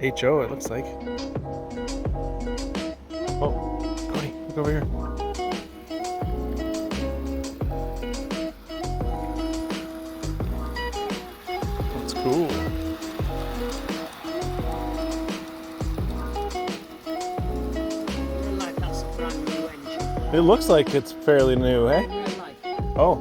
HO, it looks like. Oh, Cody, look over here. That's cool. It looks like it's fairly new, eh? Oh.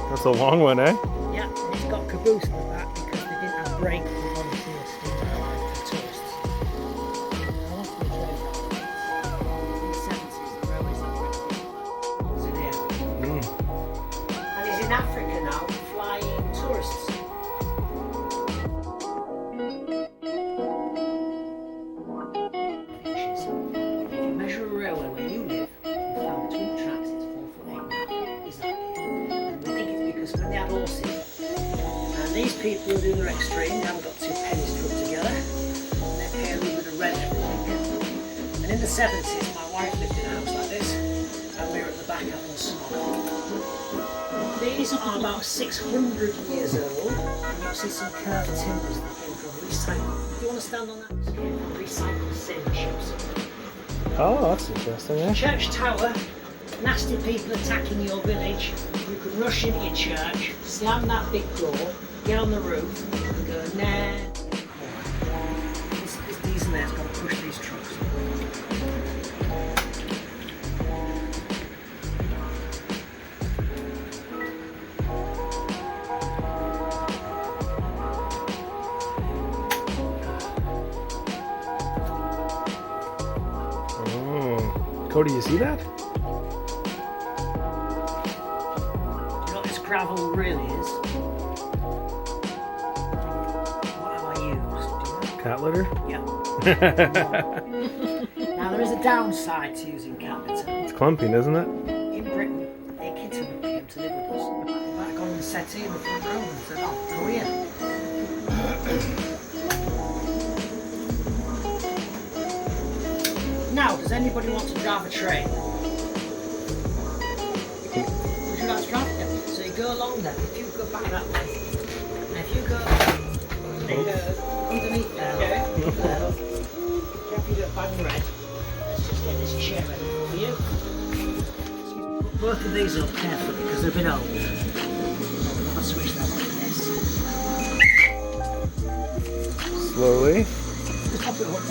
That's a long one, eh? Yeah, and it's got caboose at the back because they didn't have brake for volunteers to tourists. I want to show you that. In the 70s, the railways was in here. And it's in Africa now, flying tourists. If you measure a railway where you live, you found between the tracks, it's 4'8" now. Is that big? I think it's because when they had horses, and these people who do their extreme, they haven't got two pennies to rub together, and they're pairing with a red every weekend. And in the 70s, my wife lived in a house like this, and we were at the back having a smoke. These are about 600 years old, and you'll see some curved timbers that came from recycled. Do you want to stand on that? It came from recycled sailor ships. Oh, that's interesting, eh? Church tower, nasty people attacking your village. You could rush into your church, slam that big door, get on the roof, and go, nah. This diesel there's got to push these trucks. Cody, you see that? Do you know what this gravel really is? What have I used? Do you know? Cat litter? Yeah. Now there is a downside to using cat litter. It's clumping, isn't it? In Britain, their kids who came to live with us, they might have gone on the settee in the front room and said, oh, go here. Now, does anybody want to drive a train? Would you like to drive it? So you go along there, if you go back that way, and if you go underneath there, you do it bang red, let's just get this chair ready for you. Put both of these up carefully because they're a bit old. I'll switch that like this. Slowly. Just pop it up.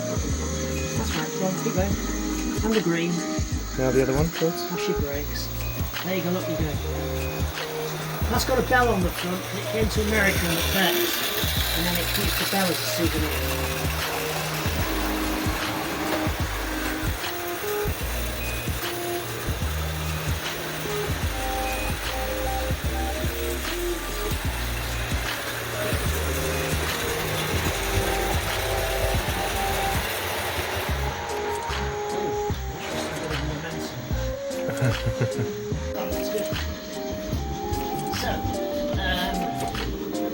That's right, go on, keep going. And the green. Now the other one, please. Push your brakes. There you go, look, you're good. That's got a bell on the front. It came to America in the 30s. And then it keeps the bell as a souvenir. That's good. So,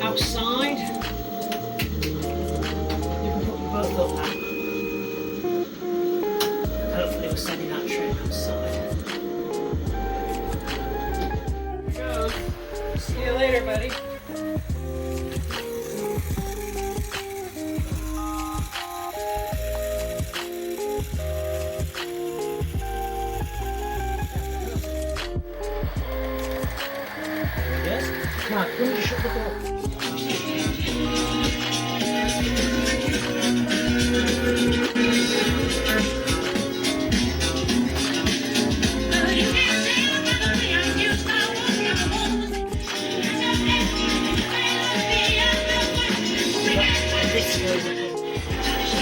outside, you can put them both up now. Hopefully we're sending that train outside. So, see you later, buddy. Now, when you shut the door.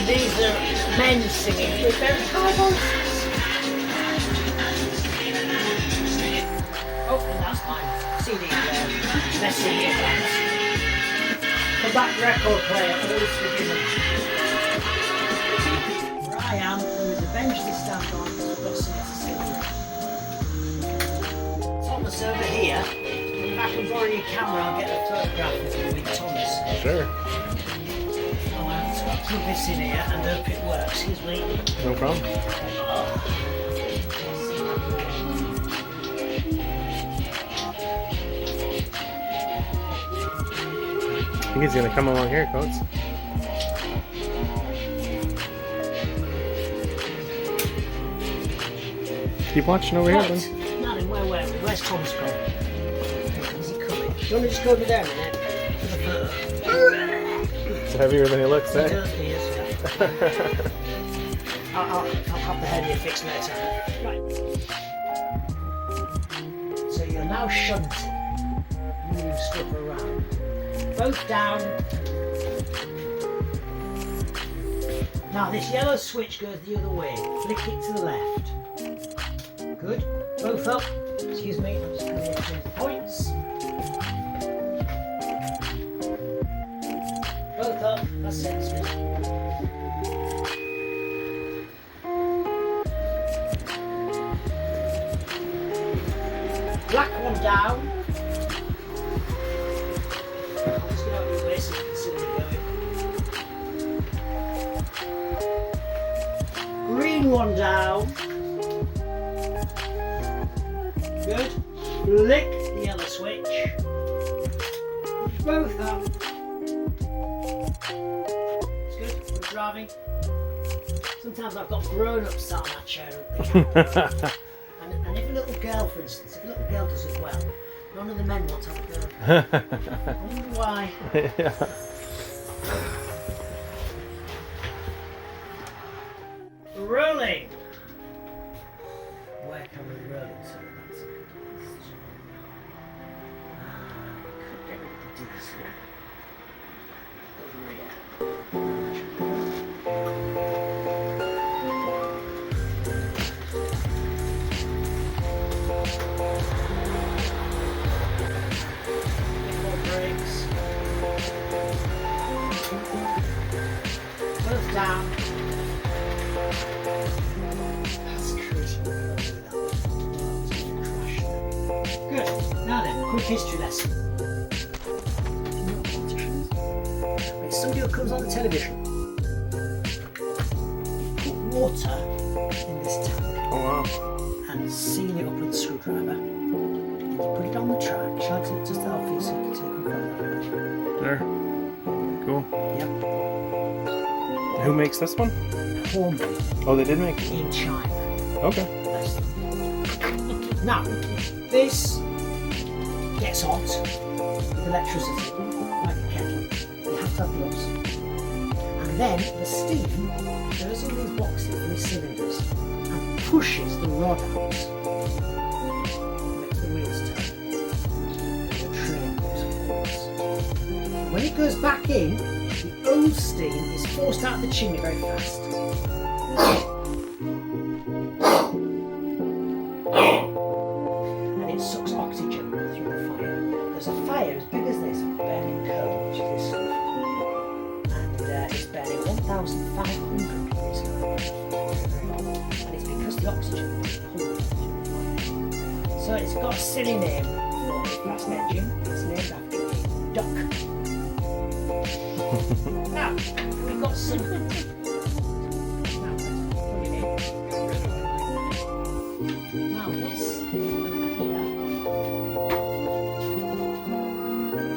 These are men singing with their high voices. Oh, and that's mine. CD player. Messing it up. The back record player always forgiven. Where I am, there is a arrange this down on because we've got something to see. Thomas over here. If I can borrow your camera, I'll get a photograph of you with Thomas. Sure. Oh, I've just got to plug this in here and hope it works. Excuse me. No problem. I think he's gonna come along here, Coates. Keep watching over here, then. Nothing, where were we? Where's Thomas gone? Is he coming? Do you want to just go over there a minute? It's heavier than he looks, eh? He is, yeah. I'll have the heavier fixed later. Right. So you're now shunting. Moving stuff around. Both down. Now this yellow switch goes the other way. Flick it to the left. Good. Both up. Excuse me. I'm just going to change the points. Both up. That's it. Black one down. I'm just going to have your way so you can see where you're going. Green one down. Good. Flick the yellow switch. Both up. It's good. We're driving. Sometimes I've got grown-ups sat on that chair. And if a little girl, for instance, if a little girl does it well, none of the men want to have a girl. I wonder why. Yeah. Rolling. Where can we roll it to? Could get rid of the diesel. Over here. More brakes. Both down. That's crazy. Good. Now then, quick history lesson. When somebody who comes on the television, you put water in this tank Oh wow. and seal it up with a screwdriver. And you put it on the track. Shall I take just out for you so you can take control? There. Cool. Yep. Who makes this one? Hornby Oh, they did make it. in China. Okay. Now, this gets hot with electricity, like a kettle. You have to have gloves. And then the steam goes in these boxes, these cylinders, and pushes the rod out. Makes the wheels turn. And the train moves forwards. When it goes back in, the old steam is forced out of the chimney very fast. And it sucks oxygen through the fire. There's a fire as big as this burning coal, which is this stuff. And it's burning 1,500 degrees Celsius. And it's because the oxygen is pulled through the fire. So it's got a silly name for a fast engine. It's named after a duck. Now, we've got some. Now, let's put it in. Now, this over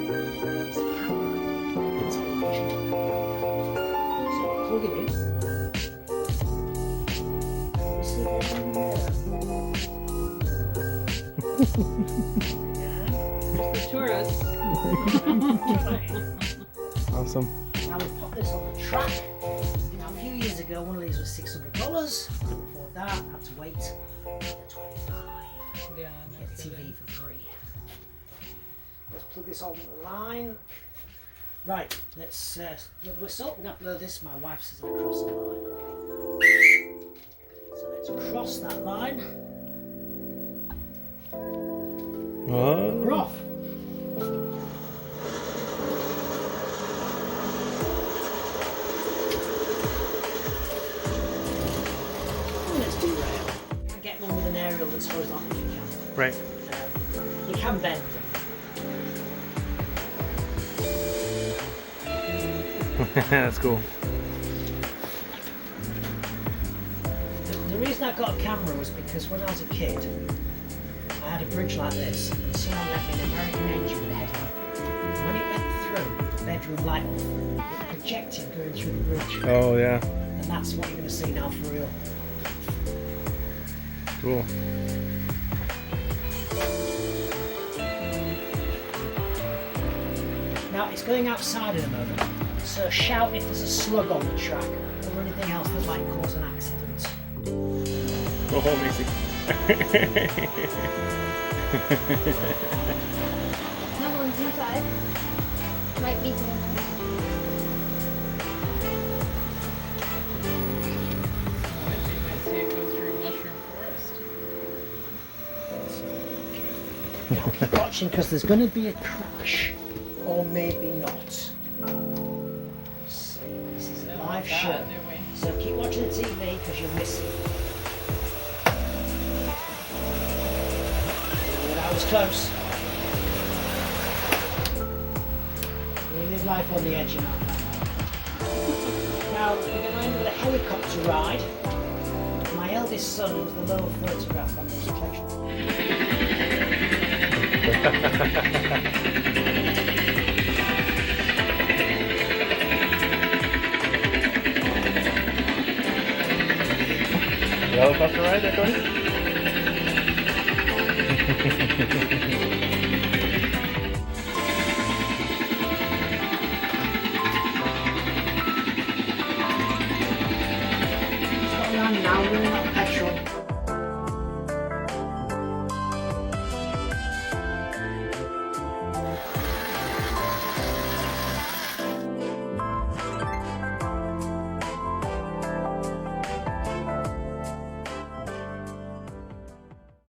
here is a camera and television. So, plug it in. And we see everything there. There's the tourists. Awesome. Now we pop this on the track. Now a few years ago one of these was $600. Couldn't afford that, had to wait for 25. Yeah, Get the TV for free. Let's plug this on the line. Right, let's blow the whistle. Now blow this, my wife says I'll cross the line. So let's cross that line. We're What? off. as horizontal as you can. Right. You can bend them. That's cool. The reason I got a camera was because when I was a kid, I had a bridge like this, and someone left me an American engine with a headlight. When it went through the bedroom light off, it projected going through the bridge. Oh yeah. And that's what you're going to see now for real. Cool. Now it's going outside at the moment, so shout if there's a slug on the track or anything else that might cause an accident. Go home, Macy. Another one's inside. Might be someone else. You might see it go through mushroom forest. Now keep watching because there's going to be a crash, or maybe not. So, this is a live show, do we? so keep watching the TV because you'll miss it. Oh, that was close. We live life on the edge, you know. Now we're going with a helicopter ride. My eldest son, who's the lower photograph on this collection. The helicopter ride there, Cody?